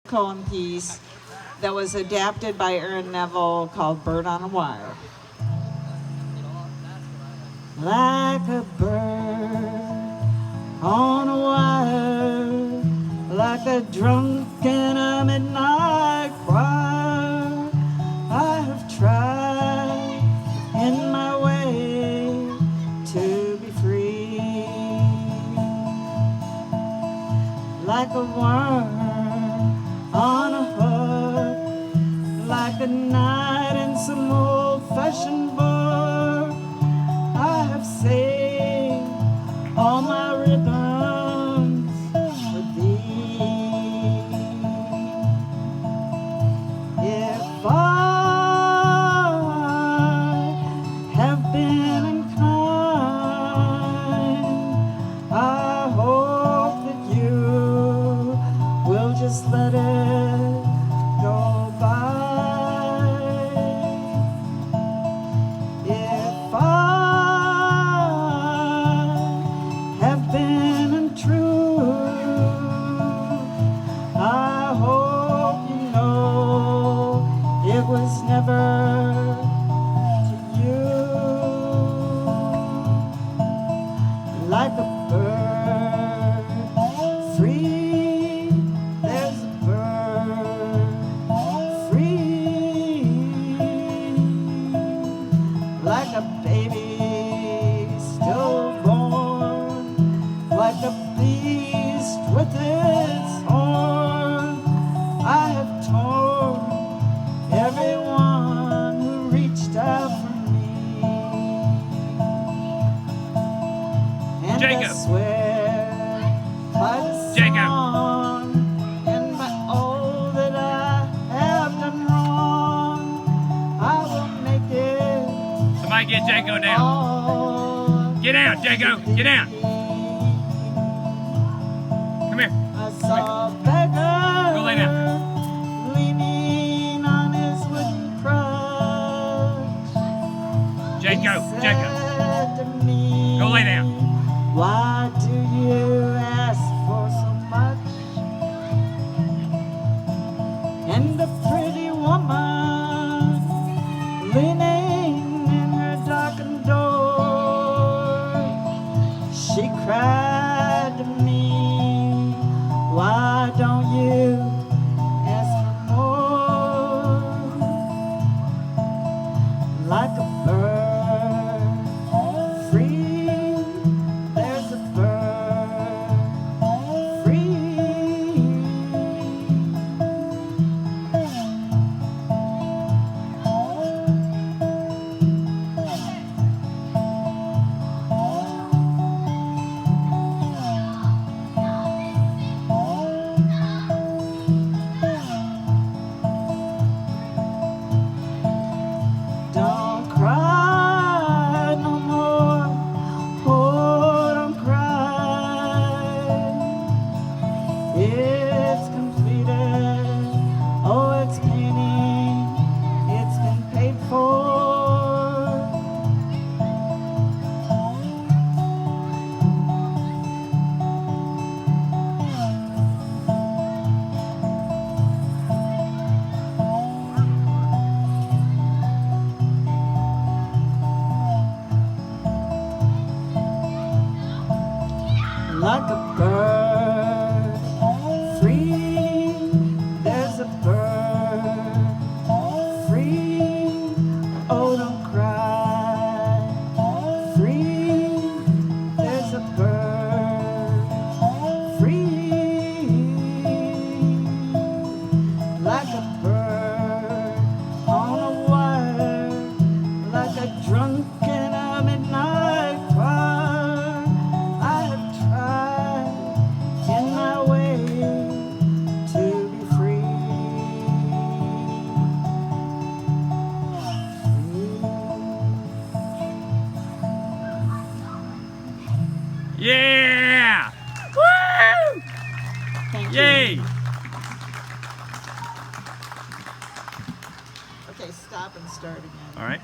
Cohen piece that was adapted by Neville called Bird on a Wire. Like a bird on a wire, like a drunk in a midnight choir, I have tried in my way to be free. Like a worm on a hook, like a night in some old-fashioned book, I have saved all my rhythms for thee. If I have been unkind, I hope that you will just let it go by. If I have been untrue, I hope you know it was never to you. Like a bird, free, there's a bird, free. Like a baby still born, like a beast with its horn, I have torn everyone who reached out for me. And I Jacob. swear by the song and by all that I have done wrong, I will make it Somebody get Jaco down. all. Get down, Jaco. Get down. Come here. I saw a beggar Go lay down. leaning on his wooden crutch. Jaco. He Jaco. said to me, Go lay down. why do you ask for so much? And the pretty woman leaning in her darkened door, she cried to me, why don't you ask for more? Like a bird, free, there's a bird, free. Don't cry no more, oh, don't cry. It's completed, oh, it's painting, it's been paid for. Like a bird, free, there's a bird, free, oh, don't cry, free, there's a bird, free. Like a bird on a wire, like a drunk in a midnight choir, I have tried in my way to be free. Yeah! Woo! Thank Yay! you. Okay, stop and start again. All right.